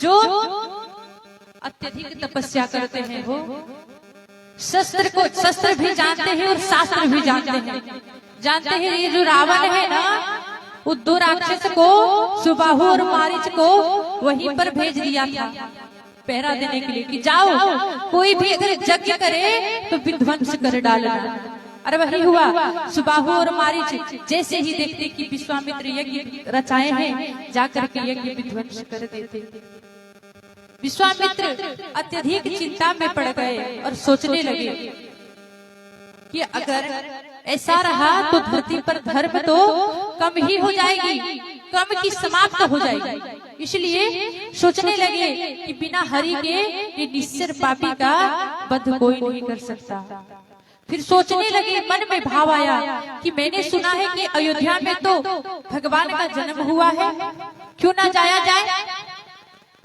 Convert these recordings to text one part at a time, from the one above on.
जो अत्यधिक तपस्या करते हैं वो शस्त्र भी जानते हैं और शास्त्र भी जानते हैं। ये जो रावण है ना, वो दो राक्षस को, सुबाहु और मारीच को वहीं पर भेज दिया था पहरा देने के लिए कि जाओ कोई भी अगर यज्ञ करे तो विध्वंस कर डालना। अरे वही हुआ, सुबाहु और मारीच जैसे ही देखते कि विश्वामित्र यज्ञ रचाए हैं, जाकर के यज्ञ विध्वंस कर देते। विश्वामित्र अत्यधिक चिंता में पड़ गए और सोचने लगे कि अगर ऐसा रहा तो धरती पर धर्म तो कम ही हो जाएगी, कम की समाप्त हो जाएगी। इसलिए सोचने लगे कि बिना हरि के ये निश्चर पापी का वध कोई नहीं कर सकता। फिर सोचने लगे, मन में भाव आया कि मैंने सुना है कि अयोध्या में तो भगवान का जन्म हुआ है, क्यों ना जाया जाए।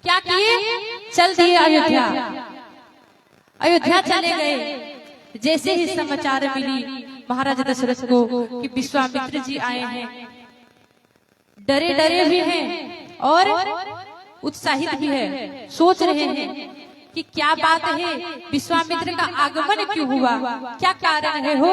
क्या किए, चल दिए अयोध्या। अयोध्या चले गए। जैसे ही समाचार मिली महाराज दशरथ को कि विश्वामित्र जी आए हैं, डरे डरे भी हैं और उत्साहित भी है। सोच रहे हैं कि क्या बात है, विश्वामित्र का आगमन क्यों हुआ, क्या कारण है हो।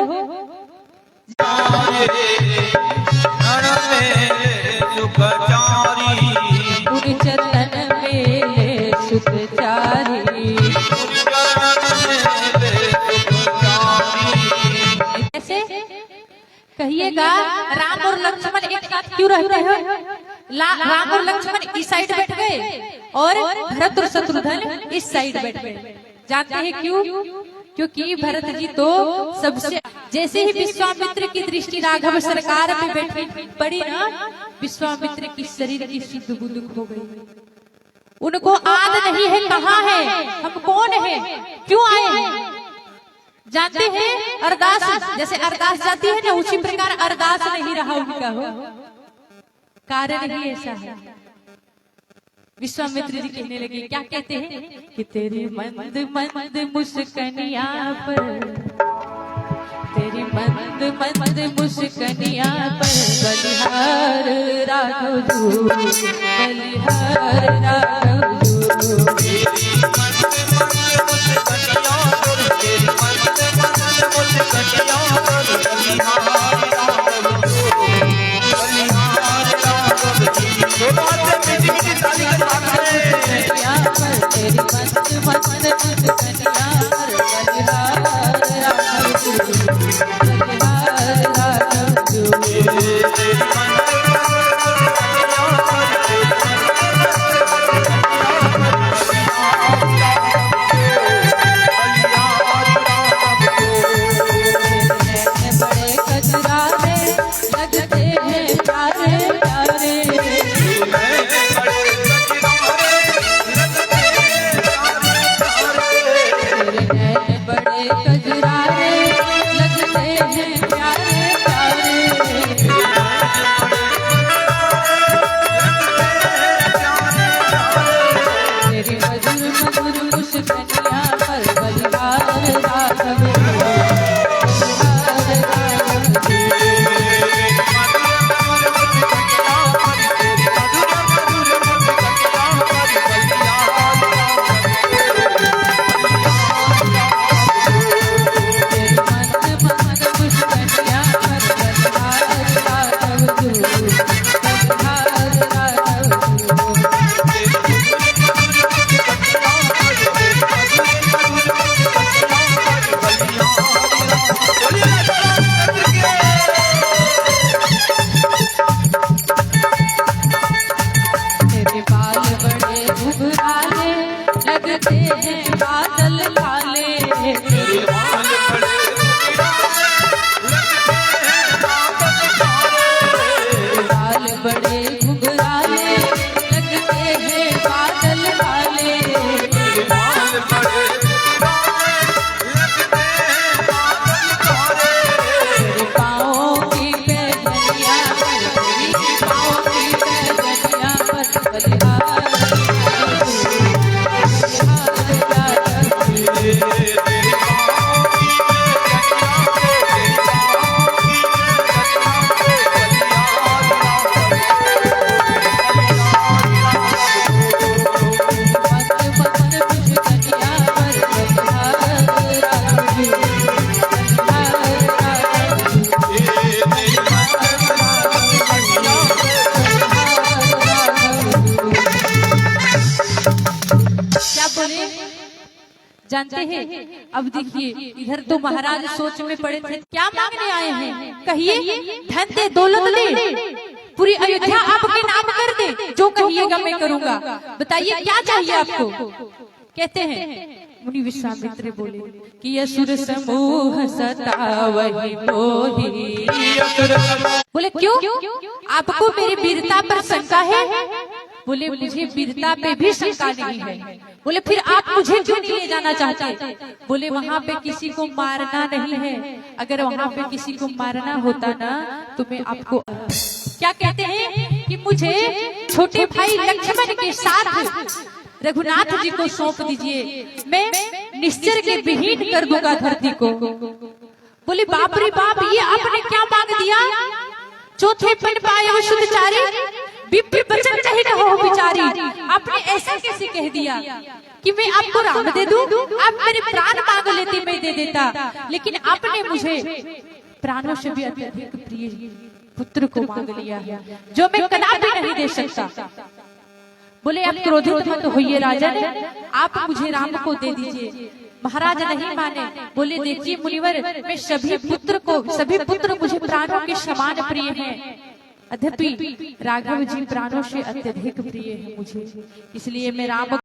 चरण में सुखचारी, कैसे कहिएगा, राम और लक्ष्मण एक साथ क्यों रहते हैं। राम और लक्ष्मण इस साइड बैठ गए और भरत और शत्रुघ्न इस साइड बैठ गए। जानते हैं क्यों? क्योंकि भरत जी तो सबसे, जैसे ही विश्वामित्र की दृष्टि राघव सरकार पे बैठी पड़ी ना, विश्वामित्र की शरीर की सिद्ध बुद्धि हो गई। उनको आद नहीं है कहाँ है, हम कौन है, क्यों आए हैं। जानते हैं अरदास, जैसे अरदास जाती है ना, उसी प्रकार अरदास नहीं रहा उनका हो। कारण ही ऐसा है। विश्वामित्र जी कहने लगे, क्या कहते हैं कि तेरी मंद मंद मुस्कनिया पर, तेरी मंद मंद मुस्कनिया पर बलिहार राघव जो, बलिहार राघव जो। तेरी मंद मंद मुस्कनिया पर, तेरी मंद मंद मुस्कनिया पर बलिहार राघव जो, बलिहार राघव जो। तेरी मंद मंद मुस्कनिया पर बलिहार राघव जो, बलिहार राघव जो। जानते हैं। अब देखिए इधर तो महाराज सोच में पड़े थे, क्या मांगने आए हैं? कहिए, धन दे, दौलत दे, पूरी अयोध्या आपके नाम कर दे, जो कहिएगा मैं करूंगा। बताइए क्या चाहिए आपको? कहते हैं मुनि विश्वामित्र बोले कि असुर समूह सतावहि मोहि। बोले क्यों? आपको मेरी वीरता पर शंका है? बोले मुझे वीरता पे भी शंका नहीं है। बोले फिर आप मुझे क्यों नहीं ले जाना चाहते? बोले वहाँ पे किसी को मारना नहीं है, अगर वहाँ पे किसी को मारना होता ना तो मैं आपको क्या कहते हैं कि मुझे छोटे भाई लक्ष्मण के साथ रघुनाथ जी को सौंप दीजिए, मैं निश्चर के विहीन कर दूंगा धरती को। बोले बाप रे बाप, ये आपने क्या मांग दिया? चौथे पन पाए शुद्धचारी, विप्र वचन कहे न हो बिचारी। आपने ऐसा कैसे कह दिया कि मैं आपको राम दे दूं? आप मेरे प्राण मांग लेते, मैं दे देता, लेकिन आपने मुझे प्राणों से भी अत्यधिक प्रिय पुत्र को मांग लिया है, जो मैं कदापि नहीं दे सकता। बोले आप क्रोधित मत होइए राजन, आप मुझे राम को दे दीजिए। महाराज नहीं माने। बोले देखिए मुनिवर, मैं सभी पुत्र मुझे प्राणों के समान प्रिय हैं, अद्यपि राघव जी प्राणों से अत्यधिक प्रिय है मुझे, इसलिए मैं राम